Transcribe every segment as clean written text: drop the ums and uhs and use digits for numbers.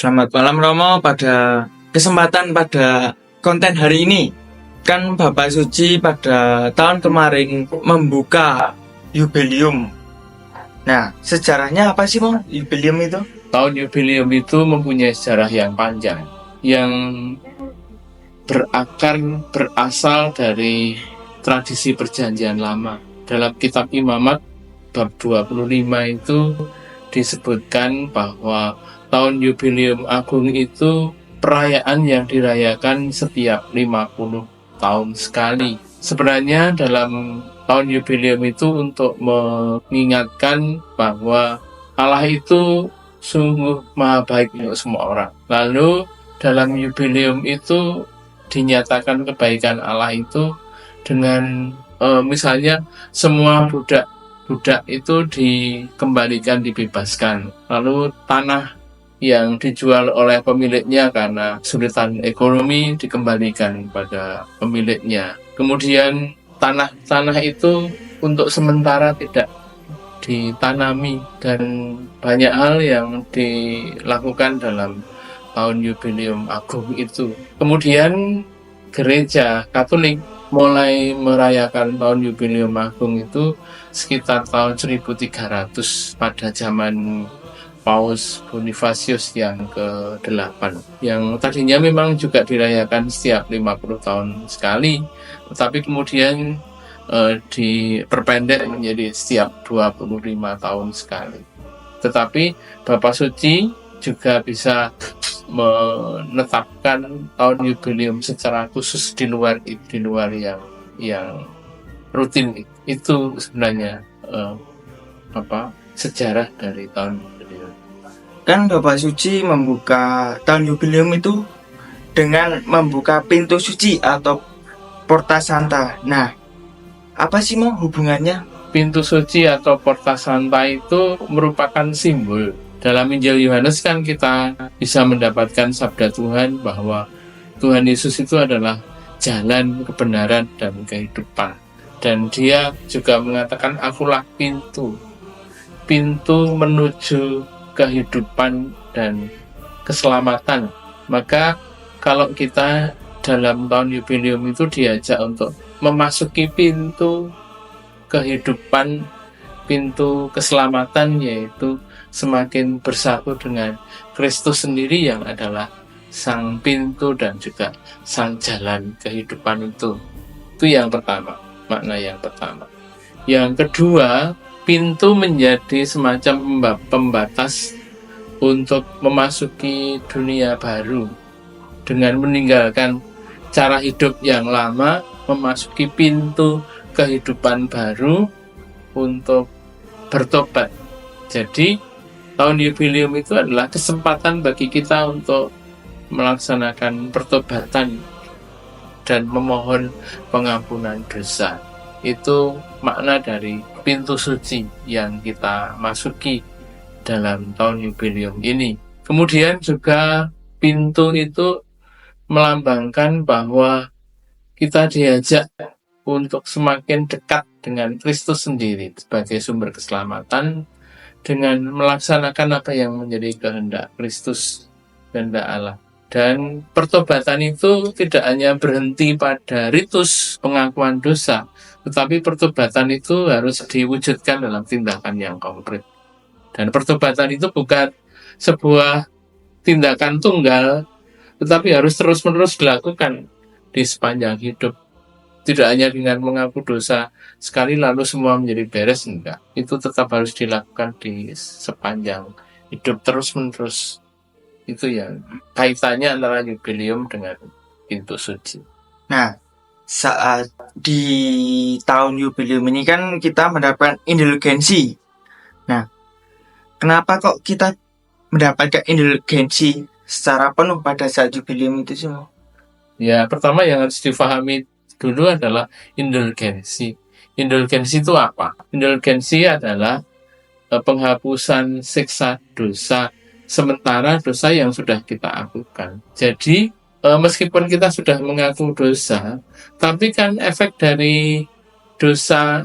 Selamat malam Romo, pada konten hari ini kan Bapak Suci pada tahun kemarin membuka jubileum. Nah, sejarahnya apa sih Mo jubileum itu? Tahun jubileum itu mempunyai sejarah yang panjang yang berasal dari tradisi perjanjian lama. Dalam kitab Imamat bab 25 itu disebutkan bahwa tahun jubileum agung itu perayaan yang dirayakan setiap 50 tahun sekali. Sebenarnya dalam tahun jubileum itu untuk mengingatkan bahwa Allah itu sungguh maha baik untuk semua orang. Lalu dalam jubileum itu dinyatakan kebaikan Allah itu dengan misalnya semua budak itu dikembalikan, dibebaskan. Lalu tanah yang dijual oleh pemiliknya karena kesulitan ekonomi dikembalikan pada pemiliknya. Kemudian tanah itu untuk sementara tidak ditanami, dan banyak hal yang dilakukan dalam tahun jubileum agung itu. Kemudian gereja Katolik mulai merayakan tahun jubileum agung itu sekitar tahun 1300 pada zaman Paus Bonifasius yang ke-8, yang tadinya memang juga dirayakan setiap 50 tahun sekali, tetapi kemudian diperpendek menjadi setiap 25 tahun sekali. Tetapi Bapak Suci juga bisa menetapkan tahun jubileum secara khusus di luar yang rutin. Itu sebenarnya sejarah dari tahun jubileum. Kan Bapak Suci membuka tahun jubileum itu dengan membuka pintu suci atau Porta Santa. Nah, apa sih Mo hubungannya? Pintu suci atau Porta Santa itu merupakan simbol. Dalam Injil Yohanes kan kita bisa mendapatkan sabda Tuhan bahwa Tuhan Yesus itu adalah jalan, kebenaran, dan kehidupan. Dan dia juga mengatakan, akulah pintu menuju kehidupan dan keselamatan. Maka kalau kita dalam tahun jubileum itu diajak untuk memasuki pintu kehidupan, pintu keselamatan, yaitu semakin bersatu dengan Kristus sendiri yang adalah sang pintu dan juga sang jalan kehidupan itu. Itu yang pertama, makna yang pertama. Yang kedua, pintu menjadi semacam pembatas untuk memasuki dunia baru. Dengan meninggalkan cara hidup yang lama, memasuki pintu kehidupan baru untuk bertobat. Jadi tahun jubileum itu adalah kesempatan bagi kita untuk melaksanakan pertobatan dan memohon pengampunan dosa. Itu makna dari pintu suci yang kita masuki dalam tahun jubileum ini. Kemudian juga pintu itu melambangkan bahwa kita diajak untuk semakin dekat dengan Kristus sendiri sebagai sumber keselamatan, dengan melaksanakan apa yang menjadi kehendak Kristus, kehendak Allah. Dan pertobatan itu tidak hanya berhenti pada ritus pengakuan dosa, tetapi pertobatan itu harus diwujudkan dalam tindakan yang konkret. Dan pertobatan itu bukan sebuah tindakan tunggal, tetapi harus terus-menerus dilakukan di sepanjang hidup. Tidak hanya dengan mengaku dosa sekali lalu semua menjadi beres, enggak. Itu tetap harus dilakukan di sepanjang hidup, terus-menerus. Itu yang kaitannya antara jubileum dengan pintu suci. Nah, saat di tahun jubileum ini kan kita mendapatkan indulgensi. Nah, kenapa kok kita mendapatkan indulgensi secara penuh pada saat jubileum itu sih? Ya, pertama yang harus difahami dulu adalah indulgensi. Indulgensi itu apa? Indulgensi adalah penghapusan siksa dosa sementara dosa yang sudah kita lakukan. Jadi meskipun kita sudah mengaku dosa, tapi kan efek dari dosa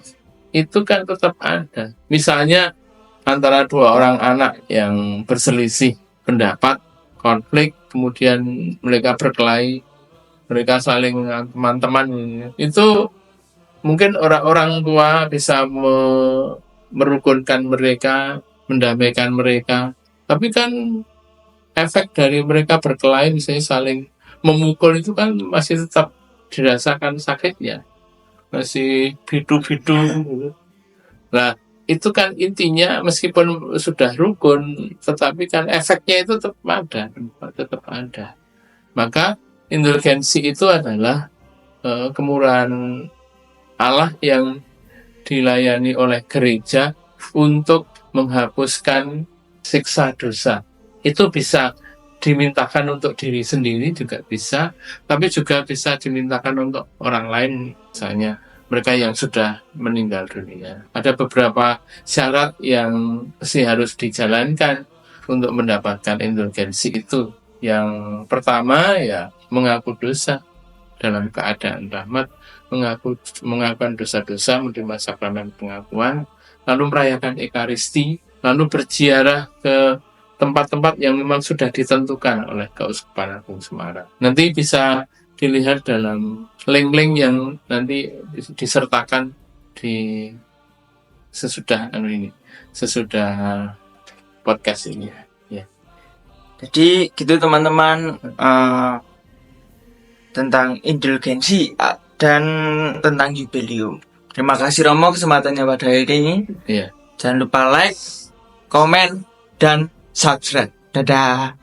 itu kan tetap ada. Misalnya antara dua orang anak yang berselisih pendapat, konflik, kemudian mereka berkelahi, mereka saling teman-teman. Itu mungkin orang-orang tua bisa merukunkan mereka, mendamaikan mereka. Tapi kan efek dari mereka berkelahi, misalnya saling memukul, itu kan masih tetap dirasakan sakitnya, masih bidu-bidu gitu. Nah, itu kan intinya meskipun sudah rukun, tetapi kan efeknya itu tetap ada. Maka indulgensi itu adalah kemurahan Allah yang dilayani oleh gereja untuk menghapuskan siksa dosa. Itu bisa dimintakan untuk diri sendiri juga bisa, tapi juga bisa dimintakan untuk orang lain, misalnya mereka yang sudah meninggal dunia. Ada beberapa syarat yang mesti harus dijalankan untuk mendapatkan indulgensi itu. Yang pertama ya mengaku dosa dalam keadaan rahmat, mengakukan dosa-dosa, menerima sakramen pengakuan, lalu merayakan Ekaristi, lalu berziarah ke tempat-tempat yang memang sudah ditentukan oleh Keuskupan Agung Semarang. Nanti bisa dilihat dalam link-link yang nanti disertakan di sesudah podcast ini. Ya. Jadi gitu teman-teman, tentang indulgensi dan tentang jubileum. Terima kasih Romo kesempatannya pada hari ini. Ya. Jangan lupa like, komen, dan subscribe. Dadah.